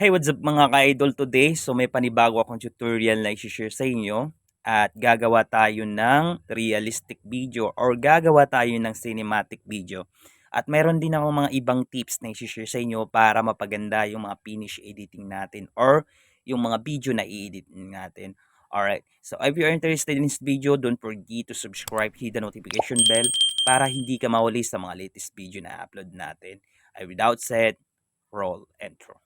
Hey, what's up mga ka-idol today? So may panibago akong tutorial na i-share sa inyo at gagawa tayo ng realistic video or gagawa tayo ng cinematic video. At meron din ako mga ibang tips na i-share sa inyo para mapaganda yung mga finish editing natin or yung mga video na i-edit natin. Alright, so if you're interested in this video, don't forget to subscribe, hit the notification bell para hindi ka mawali sa mga latest video na upload natin. Without said, roll intro.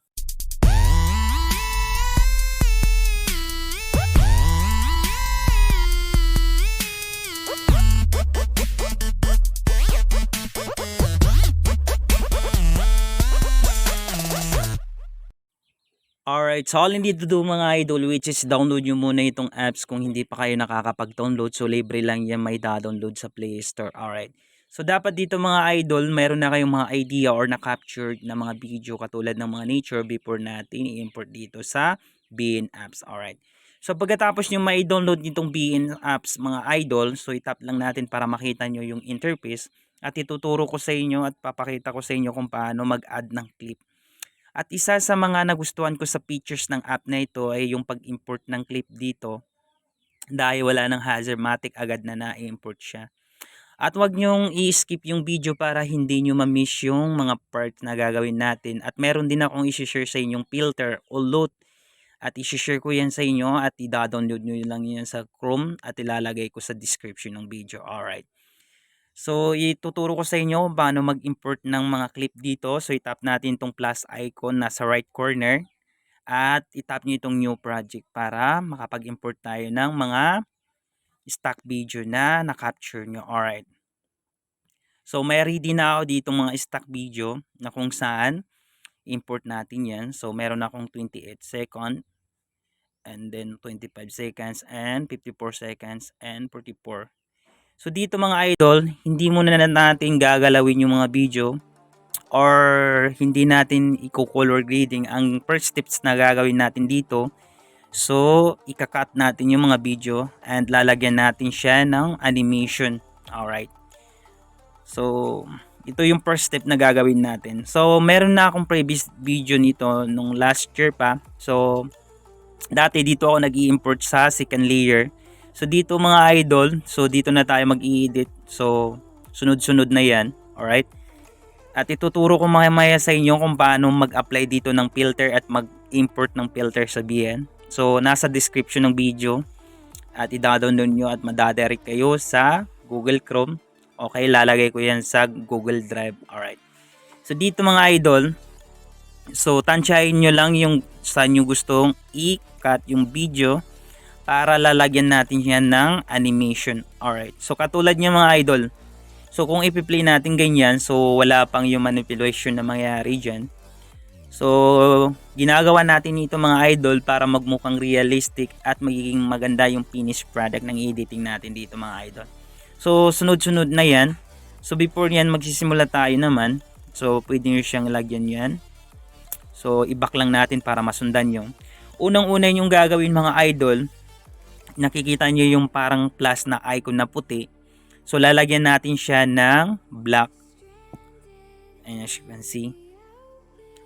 Alright, so all you need to do mga idol, which is download nyo muna itong apps kung hindi pa kayo nakakapag-download. So libre lang yan, may download sa Play Store. Alright, so dapat dito mga idol, meron na kayong mga idea or na-captured na mga video katulad ng mga nature before natin i-import dito sa BN Apps. Alright, so pagkatapos nyo ma-download nitong BN Apps mga idol, so itap lang natin para makita nyo yung interface at ituturo ko sa inyo at papakita ko sa inyo kung paano mag-add ng clip. At isa sa mga nagustuhan ko sa features ng app na ito ay yung pag-import ng clip dito dahil wala ng hazardmatic agad na na-import siya. At wag nyong i-skip yung video para hindi nyo ma-miss yung mga parts na gagawin natin. At meron din akong i-share sa inyong filter o load at i-share ko yan sa inyo at i-download nyo lang yan sa Chrome at ilalagay ko sa description ng video. Alright. So, ituturo ko sa inyo kung paano mag-import ng mga clip dito. So, itap natin itong plus icon nasa right corner. At itap nyo itong new project para makapag-import tayo ng mga stock video na na-capture nyo. Alright. So, may ready na ako dito mga stock video na kung saan import natin yan. So, meron akong 28 second and then 25 seconds and 54 seconds and 44. So dito mga idol, hindi muna na natin gagalawin yung mga video or hindi natin i-color grading. Ang first steps na gagawin natin dito, so ika-cut natin yung mga video and lalagyan natin siya ng animation. Alright. So ito yung first step na gagawin natin. So meron na akong previous video nito nung last year pa. So dati dito ako nag-i-import sa second layer. So dito mga idol, so dito na tayo mag-i-edit. So sunod-sunod na yan, alright? At ituturo ko maya sa inyo kung paano mag-apply dito ng filter at mag-import ng filter sa BN. So nasa description ng video at i-download nyo at madadirect kayo sa Google Chrome. Okay, lalagay ko yan sa Google Drive, alright? So dito mga idol, so tansyahin nyo lang yung saan nyo gustong i-cut yung video para lalagyan natin yan ng animation. Alright. So katulad niya mga idol. So kung ipi-play natin ganyan, so wala pang yung manipulation na mangyayari dyan. So ginagawa natin ito mga idol para magmukhang realistic at magiging maganda yung finished product ng editing natin dito mga idol. So sunod-sunod na yan. So before yan magsisimula tayo naman. So pwede nyo siyang lagyan yan. So i-back lang natin para masundan yung. Unang-una yung gagawin mga idol, nakikita nyo yung parang plus na icon na puti. So lalagyan natin siya ng black. And as you can see.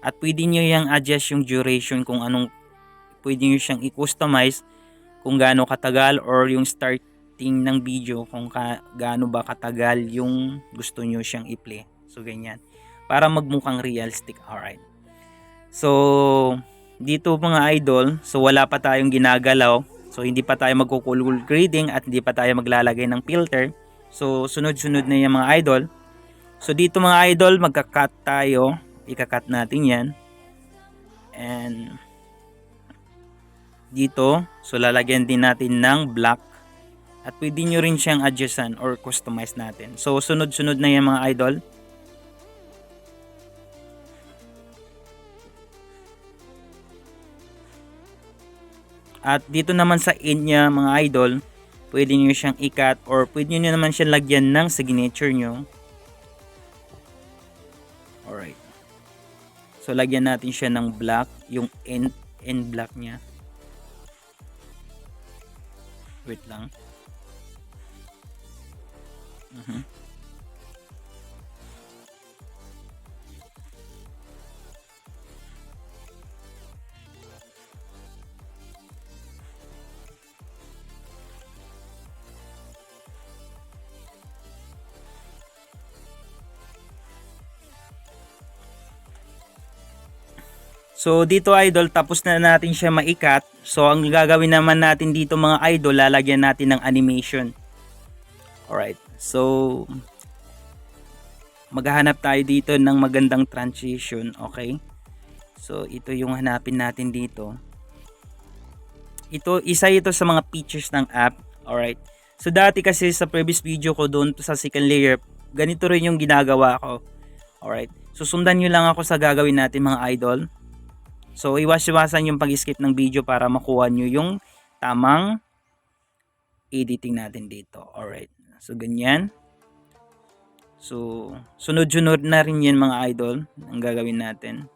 At pwede nyo yung adjust yung duration kung anong pwede nyo siyang i-customize kung gaano katagal or yung starting ng video kung gaano ba katagal yung gusto nyo siyang i-play. So ganyan. Para magmukhang realistic. Alright. So dito mga idol, so wala pa tayong ginagalaw. So hindi pa tayo magko-color grading at hindi pa tayo maglalagay ng filter. So sunod-sunod na yung mga idol. So dito mga idol, magka-cut tayo. Ika-cut natin yan. And dito, so lalagyan din natin ng black. At pwede nyo rin siyang adjustan or customize natin. So sunod-sunod na yung mga idol. At dito naman sa end niya mga idol, pwede nyo siyang i-cut or pwede nyo naman siyang lagyan ng signature nyo. Alright. So lagyan natin siya ng black, yung end black niya. Wait lang. So dito idol, tapos na natin siya maikat. So ang gagawin naman natin dito mga idol, lalagyan natin ng animation. Alright, so maghahanap tayo dito ng magandang transition, okay? So ito yung hanapin natin dito. Isa ito sa mga features ng app, alright? So dati kasi sa previous video ko doon sa second layer, ganito rin yung ginagawa ko. Alright, susundan nyo lang ako sa gagawin natin mga idol. So iwas-iwasan yung pag-skip ng video para makuha nyo yung tamang editing natin dito. Alright, so ganyan. So sunod-sunod na rin yan mga idol ang gagawin natin.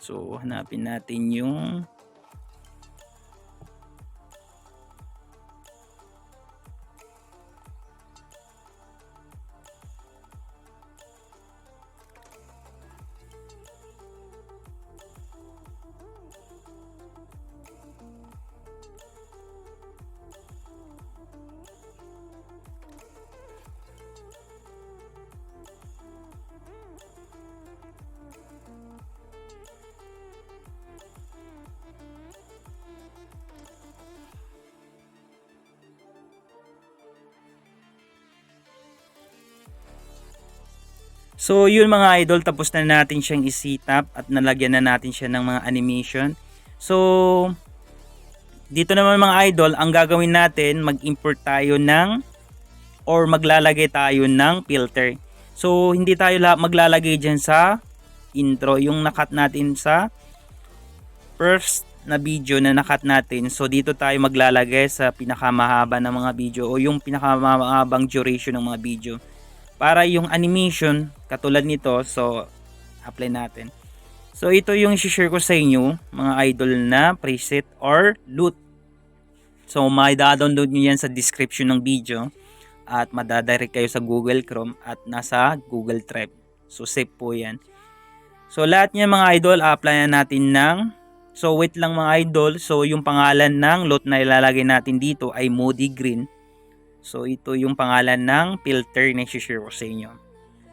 So hanapin natin yung So yun mga idol, tapos na natin siyang i-setup at nalagyan na natin siya ng mga animation. So dito naman mga idol, ang gagawin natin, mag-import tayo ng or maglalagay tayo ng filter. So hindi tayo maglalagay dyan sa intro, yung nakat natin sa first na video na nakat natin. So dito tayo maglalagay sa pinakamahaba ng mga video o yung pinakamahabang duration ng mga video. Para yung animation katulad nito, so apply natin. So ito yung i-share ko sa inyo mga idol na preset or loot. So mai-download nyo yan sa description ng video at madadirect kayo sa Google Chrome at nasa Google Drive. So save po yan. So lahat niya mga idol, apply natin ng, so wait lang mga idol, so yung pangalan ng loot na ilalagay natin dito ay Moody Green. So ito yung pangalan ng filter na i-share ko sa inyo.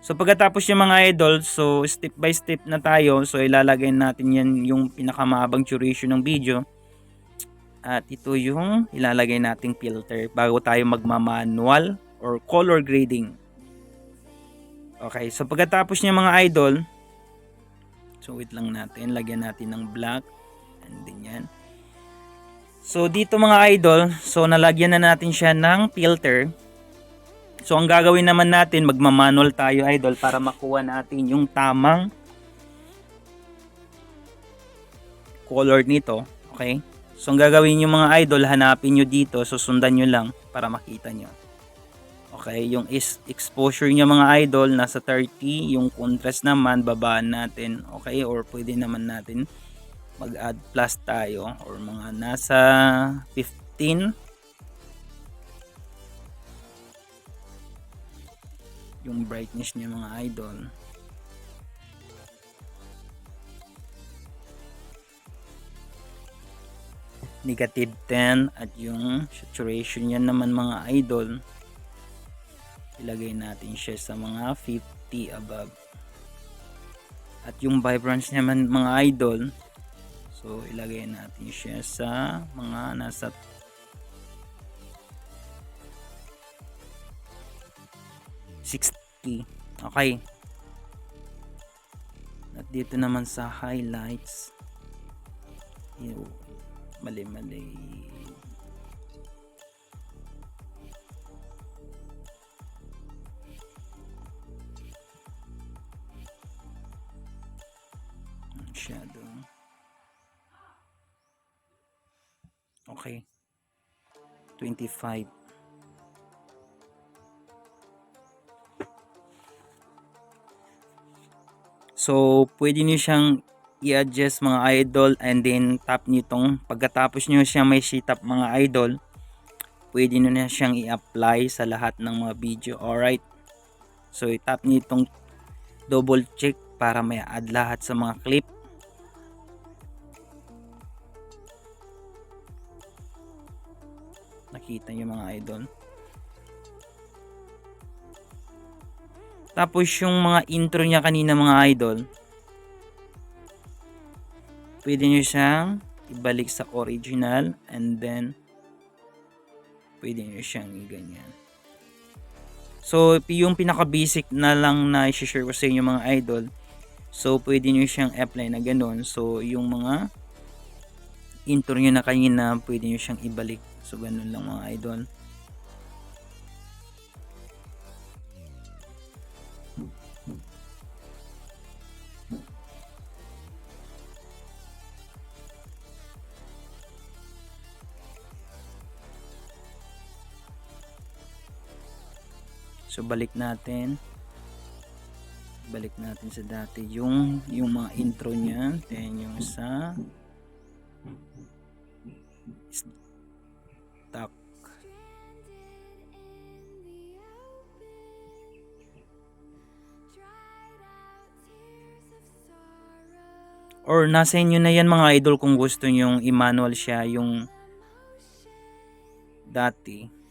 So pagkatapos yung mga idol, so step by step na tayo. So ilalagay natin yan yung pinakamahabang duration ng video. At ito yung ilalagay nating filter bago tayo magma-manual or color grading. Okay, so pagkatapos niya mga idol, so wait lang natin, lagyan natin ng black. And then yan. So dito mga idol, so nalagyan na natin siya ng filter. So ang gagawin naman natin, magma-manual tayo idol para makuha natin yung tamang color nito. Okay? So ang gagawin nyo mga idol, hanapin nyo dito, susundan nyo lang para makita nyo. Okay, yung exposure nyo mga idol nasa 30, yung contrast naman babaan natin. Okay, or pwede naman natin mag-add plus tayo or mga nasa 15. Yung brightness niya mga idol. Negative 10 at yung saturation niya naman mga idol, ilagay natin siya sa mga 50 above. At yung vibrance naman mga idol, so ilagay natin siya sa mga nasa 60. Okay. At dito naman sa highlights, mali. Shadow. Okay. 25. So, pwede nyo siyang i-adjust mga idol and then tap nyo itong, pagkatapos nyo siya may setup mga idol, pwede nyo na siyang i-apply sa lahat ng mga video. Alright. So, i-tap nyo itong double check para may add lahat sa mga clip. Nakita nyo mga idol. Tapos yung mga intro niya kanina mga idol, pwede nyo siyang ibalik sa original, and then pwede nyo siyang ganyan. So yung pinaka basic na lang na i-share ko sa inyo mga idol, so pwede nyo siyang apply na ganun. So yung mga intro nyo na kanina, pwede nyo siyang ibalik. So ganun lang mga idol. So balik natin sa dati yung mga intro niya, then yung sa stock. Or nasa inyo na yan mga idol kung gusto nyong i-manual siya yung dati.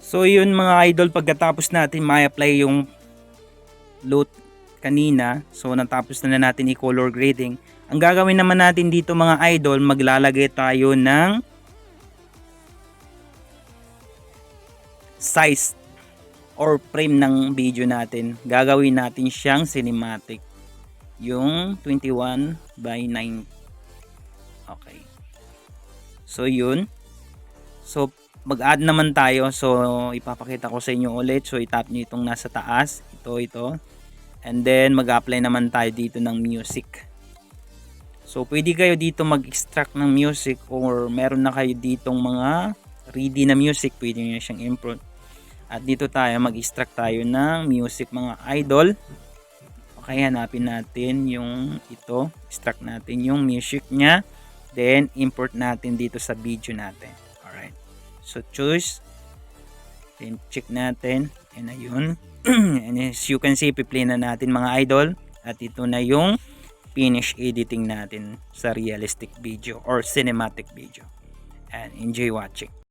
So yun mga idol, pagkatapos natin ma-apply yung load kanina, so natapos na natin i-color grading. Ang gagawin naman natin dito mga idol, maglalagay tayo ng size or frame ng video natin. Gagawin natin siyang cinematic, yung 21:9. Okay, so yun. So mag-add naman tayo. So ipapakita ko sa inyo ulit. So i-tap nyo itong nasa taas, ito, and then mag-apply naman tayo dito ng music. So pwede kayo dito mag-extract ng music, or meron na kayo ditong mga ready na music, pwede nyo siyang import. At dito tayo mag-extract tayo ng music mga idol. Okay, hanapin natin yung ito, extract natin yung music nya, then import natin dito sa video natin. Alright, so choose, then check natin, and ayun. And as you can see, piplay na natin mga idol, at ito na yung finish editing natin sa realistic video or cinematic video. And enjoy watching.